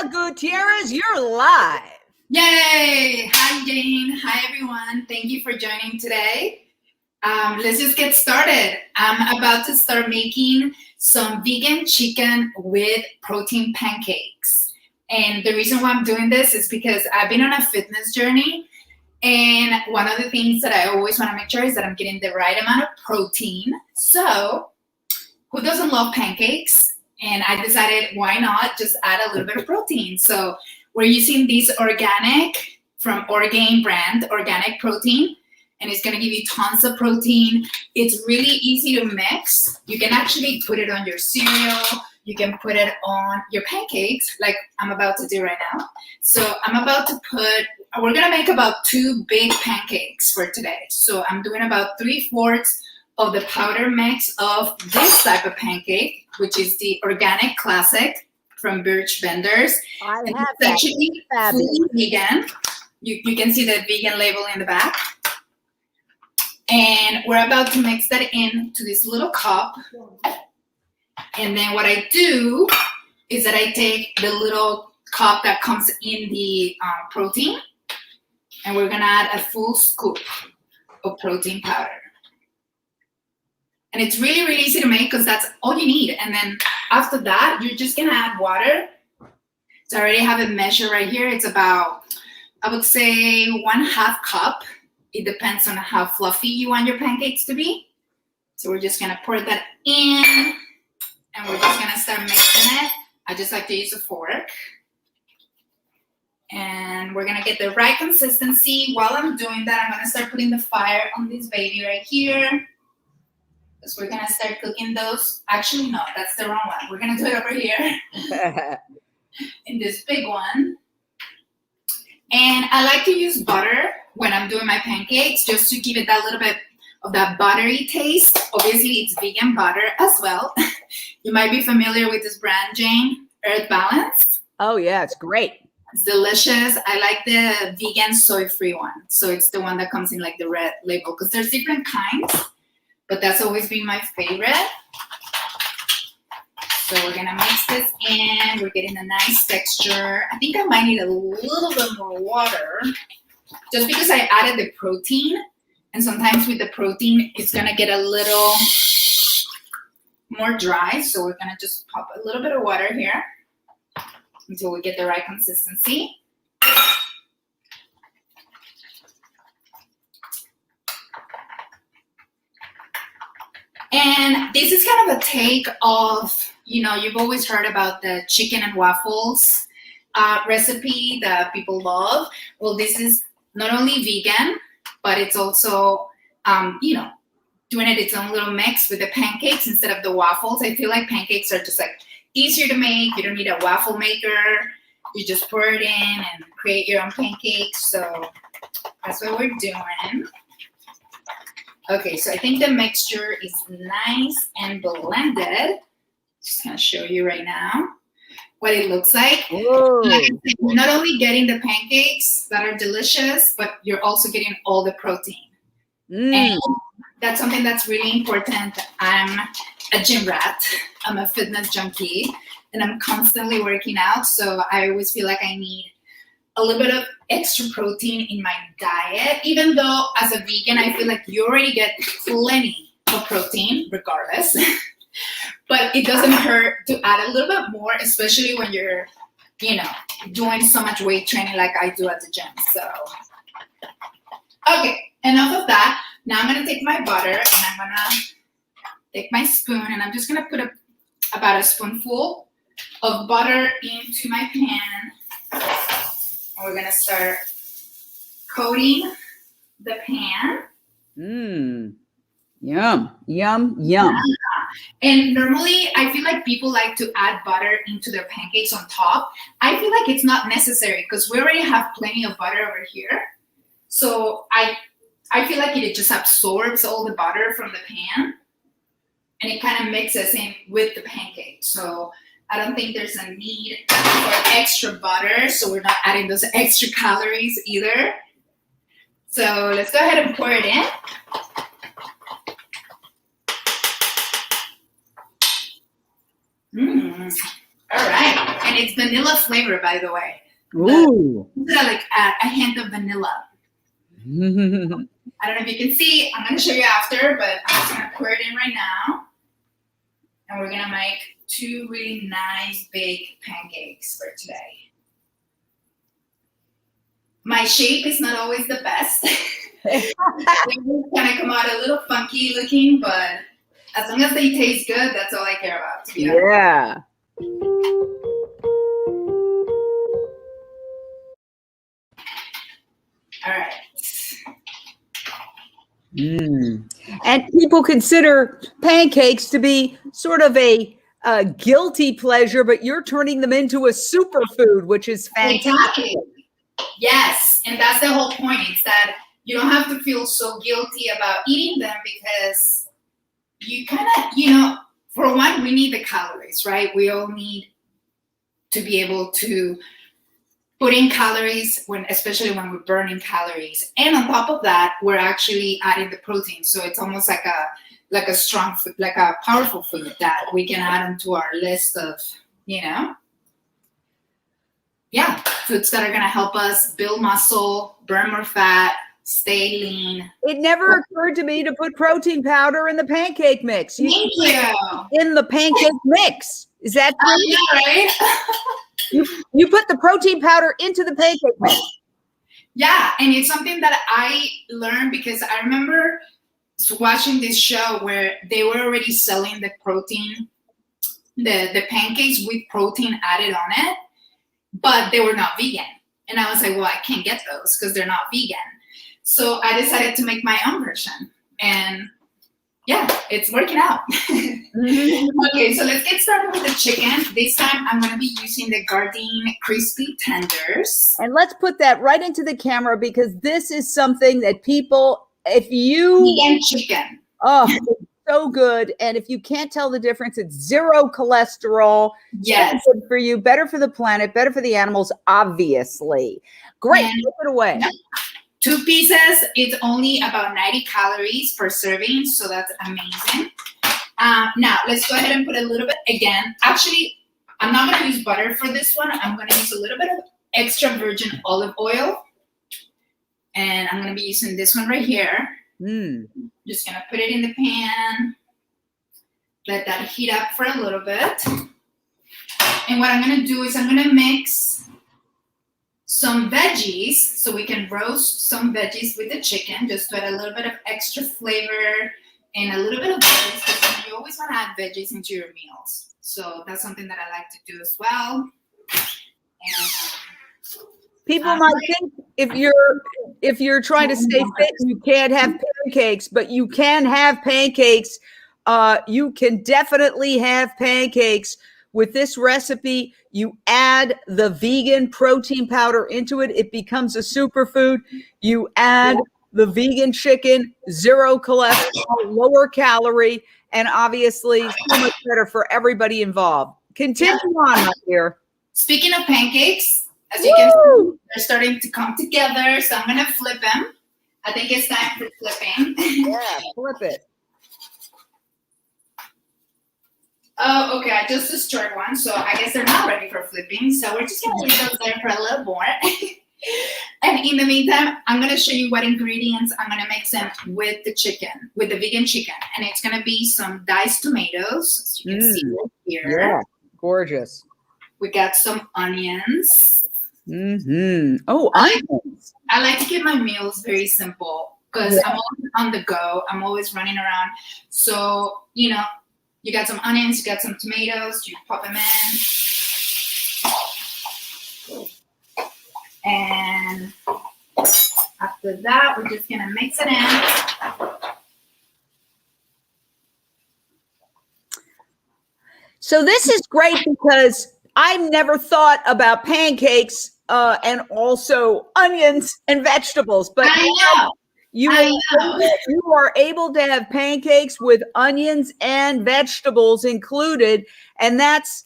Gutierrez, you're live. Yay! Hi, Jane. Hi, everyone. Thank you for joining today. Let's just get started. I'm about to start making some vegan chicken with protein pancakes. And the reason why I'm doing this is because I've been on a fitness journey. And one of the things that I always want to make sure is that I'm getting the right amount of protein. So, who doesn't love pancakes? And I decided, why not just add a little bit of protein? So we're using these organic, from Gardein brand, organic protein. And it's gonna give you tons of protein. It's really easy to mix. You can actually put it on your cereal. You can put it on your pancakes, like I'm about to do right now. So I'm about to we're gonna make about 2 big pancakes for today. So I'm doing about 3/4 of the powder mix of this type of pancake, which is the organic classic from Birch Vendors. I and have it's that. actually Fabulous. fully vegan. You can see the vegan label in the back. And we're about to mix that into this little cup. And then what I do is that I take the little cup that comes in the protein, and we're gonna add a full scoop of protein powder. And it's really, really easy to make because that's all you need. And then after that, you're just gonna add water. So I already have a measure right here. It's about, I would say, 1/2 cup. It depends on how fluffy you want your pancakes to be. So we're just gonna pour that in, and we're just gonna start mixing it. I just like to use a fork. And we're gonna get the right consistency. While I'm doing that, I'm gonna start putting the fire on this baby right here. So we're gonna start cooking those. Actually, no, that's the wrong one. We're gonna do it over here in this big one. And I like to use butter when I'm doing my pancakes, just to give it that little bit of that buttery taste. Obviously, it's vegan butter as well. You might be familiar with this brand, Jane, Earth Balance. Oh yeah, it's great. It's delicious. I like the vegan soy-free one. So it's the one that comes in like the red label, because there's different kinds. But that's always been my favorite. So we're gonna mix this in. We're getting a nice texture. I think I might need a little bit more water, just because I added the protein. And sometimes with the protein, it's gonna get a little more dry. So we're gonna just pop a little bit of water here until we get the right consistency. And this is kind of a take of, you've always heard about the chicken and waffles recipe that people love. Well, this is not only vegan, but it's also, doing it its own little mix with the pancakes instead of the waffles. I feel like pancakes are just like easier to make. You don't need a waffle maker. You just pour it in and create your own pancakes. So that's what we're doing. Okay, so I think the mixture is nice and blended. Just gonna show you right now what it looks like. Like you're not only getting the pancakes that are delicious, but you're also getting all the protein. And that's something that's really important. I'm a gym rat. I'm a fitness junkie, and I'm constantly working out. So I always feel like I need a little bit of extra protein in my diet, even though as a vegan, I feel like you already get plenty of protein regardless, but it doesn't hurt to add a little bit more, especially when you're, doing so much weight training like I do at the gym. So, okay, enough of that. Now I'm gonna take my butter and I'm gonna take my spoon and I'm just gonna put about a spoonful of butter into my pan. And we're gonna start coating the pan. Yum, yum, yum. And normally I feel like people like to add butter into their pancakes on top. I feel like it's not necessary because we already have plenty of butter over here. So I feel like it just absorbs all the butter from the pan and it kind of mixes in with the pancake. So I don't think there's a need for extra butter, so we're not adding those extra calories either. So let's go ahead and pour it in. All right. And it's vanilla flavor, by the way. Ooh. Like a hint of vanilla. I don't know if you can see. I'm going to show you after, but I'm just going to pour it in right now. And we're going to make 2 really nice big pancakes for today. My shape is not always the best. They kind of come out a little funky looking, but as long as they taste good, that's all I care about. To be honest. Yeah. All right. And people consider pancakes to be sort of a guilty pleasure, but you're turning them into a superfood, which is fantastic. Exactly. Yes, and that's the whole point. It's that you don't have to feel so guilty about eating them because you kind of, for one, we need the calories, right? We all need to be able to put in calories especially when we're burning calories. And on top of that, we're actually adding the protein. So it's almost like a strong food, like a powerful food that we can add onto our list of, foods that are going to help us build muscle, burn more fat, stay lean. It never occurred to me to put protein powder in the pancake mix. Thank you. In the pancake mix. Is that true? Yeah, right? You put the protein powder into the pancake mix. Yeah, and it's something that I learned because I remember watching this show where they were already selling the protein, the pancakes with protein added on it, but they were not vegan. And I was like, well, I can't get those because they're not vegan. So I decided to make my own version. And yeah, it's working out. Okay, so let's get started with the chicken. This time I'm going to be using the Gardein crispy tenders. And let's put that right into the camera because this is something that people, vegan chicken. Oh, it's so good. And if you can't tell the difference, it's 0 cholesterol. Yes. So good for you, better for the planet, better for the animals, obviously. Great, And take it away. 2 pieces, it's only about 90 calories per serving, so that's amazing. Now, let's go ahead and put a little bit, again, actually, I'm not going to use butter for this one. I'm going to use a little bit of extra virgin olive oil. And I'm going to be using this one right here. Just going to put it in the pan. Let that heat up for a little bit. And what I'm going to do is I'm going to mix some veggies, so we can roast some veggies with the chicken, just to add a little bit of extra flavor and a little bit of veggies, because you always want to add veggies into your meals. So that's something that I like to do as well. And people might think if you're trying to stay fit, you can't have pancakes, but you can have pancakes. You can definitely have pancakes. With this recipe, you add the vegan protein powder into it. It becomes a superfood. You add the vegan chicken, 0 cholesterol, lower calorie, and obviously so much better for everybody involved. Continue on, my dear. Speaking of pancakes, as you can see, they're starting to come together. So I'm going to flip them. I think it's time for flipping. Yeah, flip it. Oh, okay. I just destroyed one, so I guess they're not ready for flipping. So we're just going to leave those there for a little more. And in the meantime, I'm going to show you what ingredients I'm going to mix in with the chicken, with the vegan chicken. And it's going to be some diced tomatoes, as you can see right here. Yeah, gorgeous. We got some onions. Oh, onions. I like to keep my meals very simple because I'm always on the go. I'm always running around. So, you got some onions, you got some tomatoes, you pop them in. And after that, we're just gonna mix it in. So this is great because I've never thought about pancakes and also onions and vegetables, but I know. You are able to have pancakes with onions and vegetables included, and that's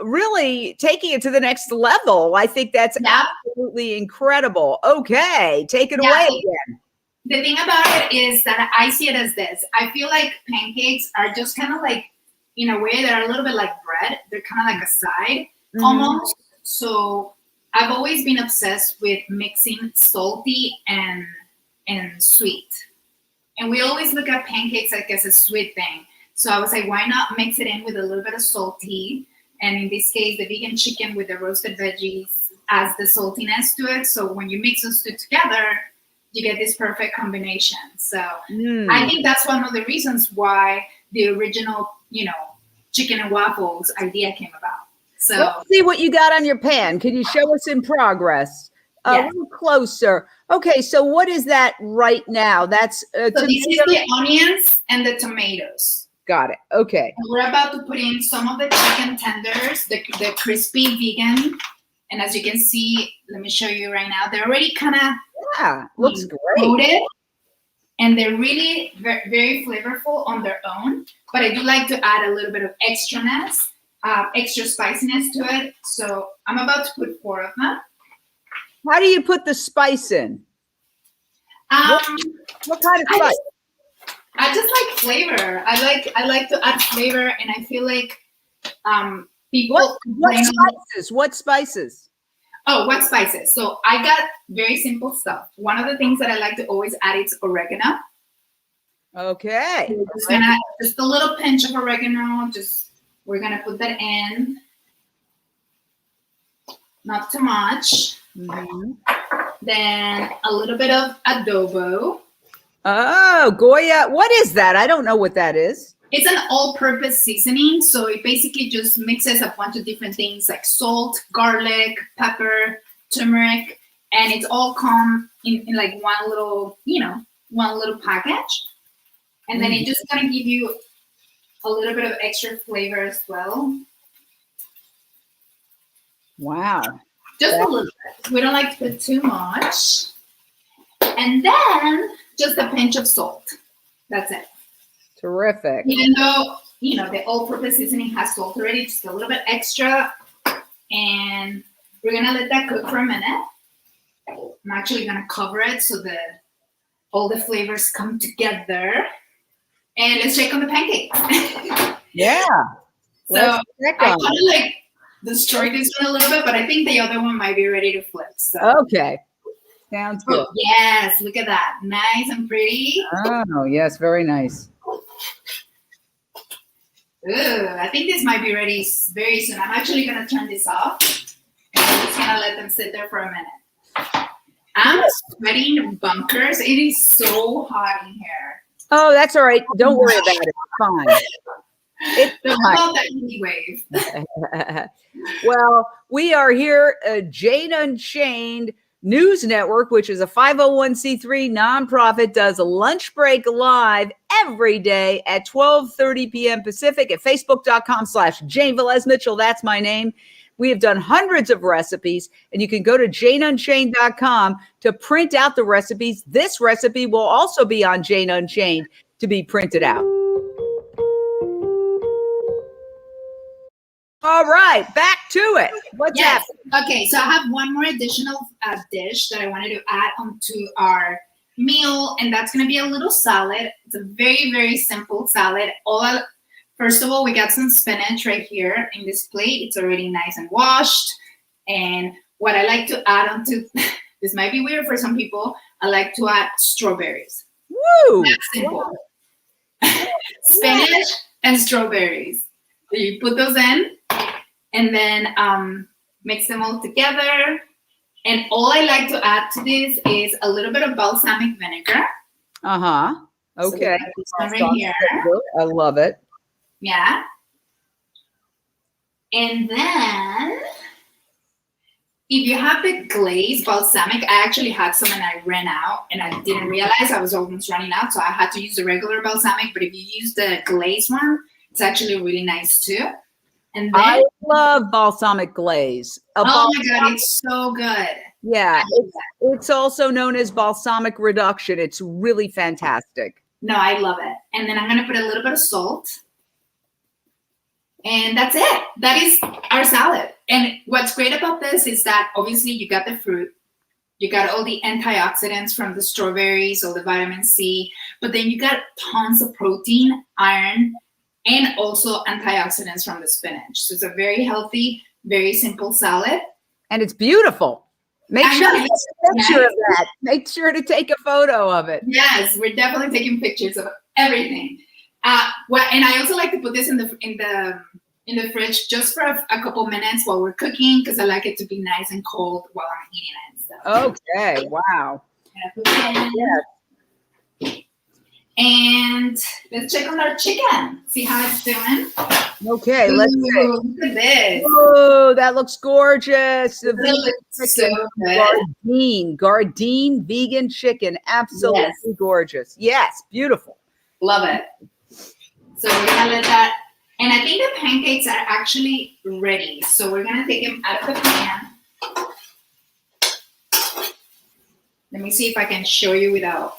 really taking it to the next level. I think that's absolutely incredible. Okay, take it away again. The thing about it is that I see it as this. I feel like pancakes are just kind of like, in a way, they're a little bit like bread. They're kind of like a side. almost. So I've always been obsessed with mixing salty and sweet. And we always look at pancakes like as a sweet thing. So I was like, why not mix it in with a little bit of salty? And in this case, the vegan chicken with the roasted veggies adds the saltiness to it. So when you mix those two together, you get this perfect combination. So I think that's one of the reasons why the original, chicken and waffles idea came about. So let's see what you got on your pan. Can you show us in progress? A little closer. Okay, so what is that right now? That's so this is the onions and the tomatoes. Got it. Okay. And we're about to put in some of the chicken tenders, the crispy vegan. And as you can see, let me show you right now. They're already kind of looks great. Coated, and they're really very, very flavorful on their own. But I do like to add a little bit of extraness, extra spiciness to it. So I'm about to put 4 of them. How do you put the spice in? What kind of spice? I just like flavor. I like to add flavor, and I feel like people. What spices? Oh, what spices? So I got very simple stuff. One of the things that I like to always add is oregano. Okay. So just a little pinch of oregano. We're gonna put that in. Not too much. Then a little bit of adobo. Oh, Goya. What is that? I don't know what that is. It's an all-purpose seasoning. So it basically just mixes a bunch of different things like salt, garlic, pepper, turmeric, and it's all come in like one little package. And then it just gonna give you a little bit of extra flavor as well. Wow. Just a little bit. We don't like to put too much. And then just a pinch of salt. That's it. Terrific. Even though, the all-purpose seasoning has salt already, just a little bit extra. And we're going to let that cook for a minute. I'm actually going to cover it so that all the flavors come together. And let's check on the pancakes. Yeah. So I kind of like destroyed this one a little bit, but I think the other one might be ready to flip. So. Okay. Sounds good. Yes, look at that. Nice and pretty. Oh, yes, very nice. Ooh, I think this might be ready very soon. I'm actually going to turn this off. And I'm just going to let them sit there for a minute. I'm sweating bunkers. It is so hot in here. Oh, that's all right. Don't worry about it. It's fine. It's about that heat wave. Well, we are here, Jane Unchained News Network, which is a 501c3 nonprofit, does a lunch break live every day at 12:30 p.m. Pacific at facebook.com/Jane Velez Mitchell. That's my name. We have done hundreds of recipes, and you can go to janeunchained.com to print out the recipes. This recipe will also be on Jane Unchained to be printed out. All right, back to it. What's happening? Okay, so I have one more additional dish that I wanted to add onto our meal, and that's going to be a little salad. It's a very, very simple salad. First of all, we got some spinach right here in this plate. It's already nice and washed. And what I like to add onto, this might be weird for some people, I like to add strawberries. Woo! That's simple. Spinach and strawberries. So you put those in, and then mix them all together. And all I like to add to this is a little bit of balsamic vinegar. Okay. So right here. I love it. Yeah. And then if you have the glaze balsamic, I actually had some and I ran out and I didn't realize I was almost running out. So I had to use the regular balsamic. But if you use the glaze one, it's actually really nice too. And then I love balsamic glaze. Oh my God, it's so good. Yeah, it's also known as balsamic reduction. It's really fantastic. No, I love it. And then I'm going to put a little bit of salt. And that's it. That is our salad. And what's great about this is that obviously you got the fruit. You got all the antioxidants from the strawberries, all the vitamin C. But then you got tons of protein, iron, and also antioxidants from the spinach. So it's a very healthy very simple salad. And it's beautiful. Make I sure know, to it's take a picture of nice. that. Make sure to take a photo of it. Yes, we're definitely taking pictures of everything. And I also like to put this in the fridge just for a couple minutes while we're cooking, because I like it to be nice and cold while I'm eating it and stuff. Okay. Wow. Yeah. And let's check on our chicken. See how it's doing. Okay, let's see. Look at this. Oh, that looks gorgeous. The That looks so good. Gardein vegan chicken. Absolutely gorgeous. Yes, beautiful. Love it. So we're gonna let that, and I think the pancakes are actually ready. So we're gonna take them out of the pan. Let me see if I can show you without.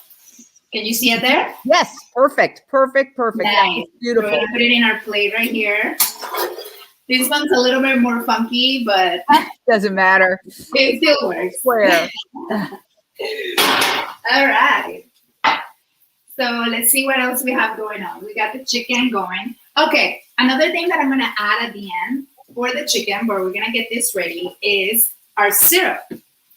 Can you see it there? Yes, perfect. Nice. Beautiful. We're gonna put it in our plate right here. This one's a little bit more funky, but doesn't matter. It still works. Square. All right. So let's see what else we have going on. We got the chicken going. Okay, another thing that I'm gonna add at the end for the chicken, where we're gonna get this ready, is our syrup.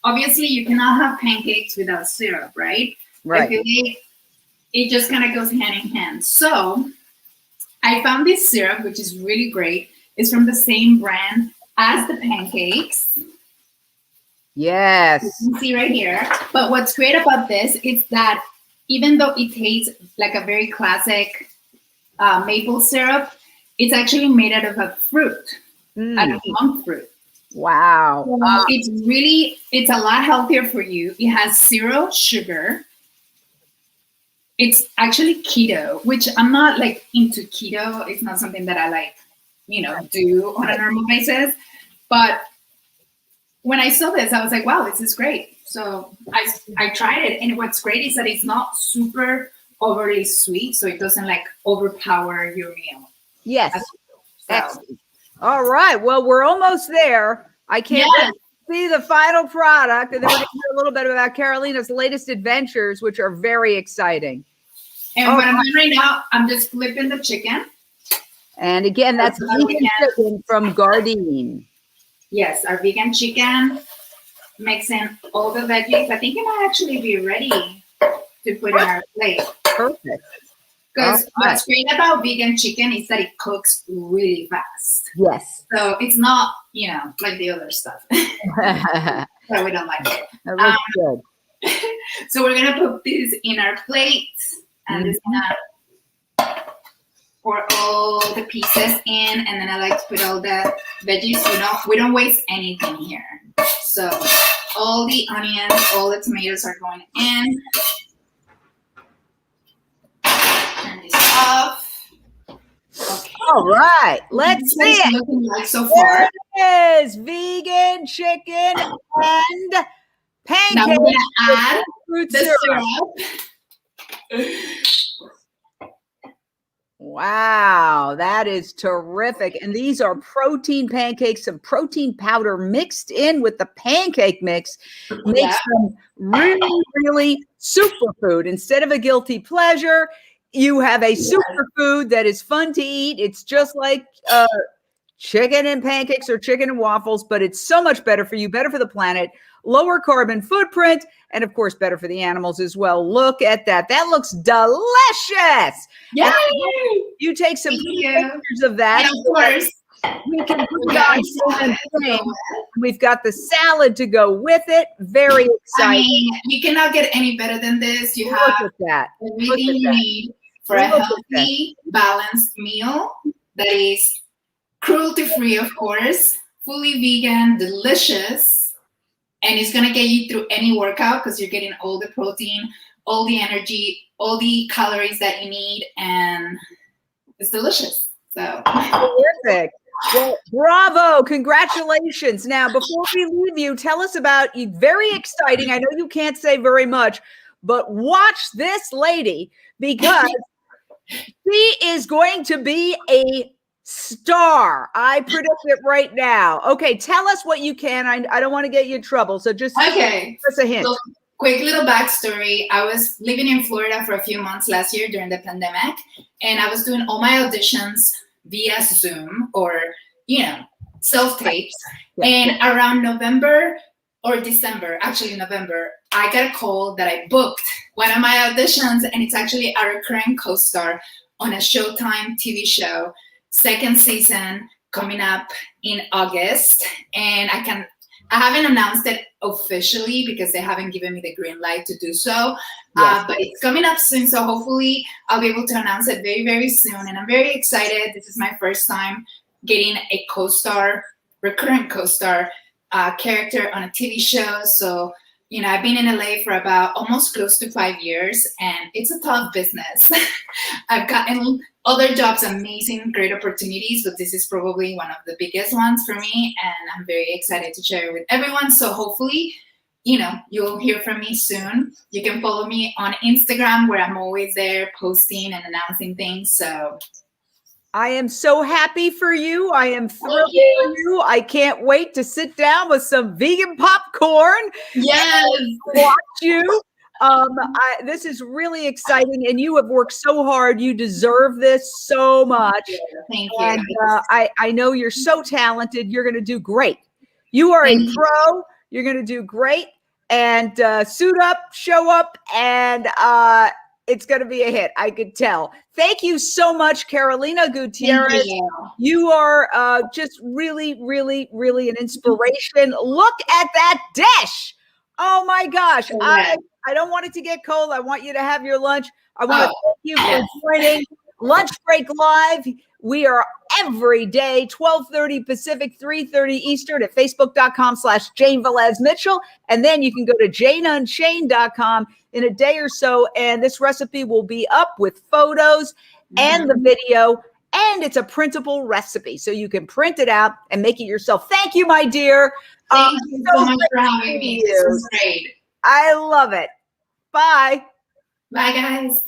Obviously, you cannot have pancakes without syrup, right? Right. I feel like it just kind of goes hand in hand. So I found this syrup, which is really great. It's from the same brand as the pancakes. Yes. You can see right here. But what's great about this is that even though it tastes like a very classic maple syrup, it's actually made out of a fruit, out of monk fruit. Wow. So it's a lot healthier for you. It has 0 sugar. It's actually keto, which I'm not like into keto. It's not something that I like, do on a normal basis. But when I saw this, I was like, wow, this is great. So I tried it. And what's great is that it's not super overly sweet. So it doesn't like overpower your meal. Yes. So. Excellent. All right. Well, we're almost there. I can't wait to see the final product. And then we're going to hear a little bit about Carolina's latest adventures, which are very exciting. And what I'm doing right now, I'm just flipping the chicken. And again, that's vegan chicken from Gardein. Yes, our vegan chicken. Mixing all the veggies. I think it might actually be ready to put in our plate. Perfect. Because what's great about vegan chicken is that it cooks really fast. Yes. So it's not, like the other stuff. So we don't like it. That looks good. So we're going to put this in our plate. And just gonna pour all the pieces in. And then I like to put all the veggies. We don't waste anything here. So all the onions, all the tomatoes are going in. Turn this off. Okay. All right, let's see it. Looking like so far. There it is, vegan chicken and pancake. Now we're gonna add fruit the syrup. Wow, that is terrific. And these are protein pancakes, some protein powder mixed in with the pancake mix makes them really, really superfood. Instead of a guilty pleasure, you have a superfood that is fun to eat. It's just like chicken and pancakes or chicken and waffles, but it's so much better for you, better for the planet, lower carbon footprint, and of course, better for the animals as well. Look at that. That looks delicious. Yay! You take some pictures of that. And of course, we can put on. We've got the salad to go with it. Very exciting. I mean, you cannot get any better than this. You have everything you need for a healthy, balanced meal that is cruelty-free, of course, fully vegan, delicious, and it's going to get you through any workout because you're getting all the protein, all the energy, all the calories that you need, and it's delicious. So terrific. Well, bravo. Congratulations. Now, before we leave you, tell us about you. Very exciting. I know you can't say very much, but watch this lady because she is going to be a star. I predict it right now. Okay, tell us what you can. I don't want to get you in trouble, so just give us a hint. So, quick little backstory. I was living in Florida for a few months last year during the pandemic, and I was doing all my auditions via Zoom or, self-tapes. Yeah. And around November or December, actually November, I got a call that I booked one of my auditions, and it's actually a recurring co-star on a Showtime TV show, second season coming up in August. And I haven't announced it officially because they haven't given me the green light to do so. Yes. But it's coming up soon, so hopefully I'll be able to announce it very, very soon. And I'm very excited. This is my first time getting a co-star, recurrent co-star character on a TV show. So, you know, I've been in LA for about almost close to 5 years, and it's a tough business. I've gotten other jobs, amazing, great opportunities, but this is probably one of the biggest ones for me, and I'm very excited to share it with everyone. So hopefully, you know, you'll hear from me soon. You can follow me on Instagram, where I'm always there posting and announcing things. So I am so happy for you. I am thrilled for you. I can't wait to sit down with some vegan popcorn. Yes. And watch you. This is really exciting, and you have worked so hard. You deserve this so much. Thank you. And I know you're so talented. You're going to do great. You are a pro. You're going to do great. And suit up, show up, and it's going to be a hit. I could tell. Thank you so much, Carolina Guitterez. You are just really, really, really an inspiration. Look at that dish. Oh my gosh. I don't want it to get cold. I want you to have your lunch. I want to thank you for joining Lunch Break Live. We are every day, 12:30 Pacific, 3:30 Eastern at facebook.com/Jane Velez Mitchell. And then you can go to janeunchained.com in a day or so. And this recipe will be up with photos and the video. And it's a printable recipe. So you can print it out and make it yourself. Thank you, my dear. Thank you so much for having me. This was great. I love it. Bye. Bye, guys.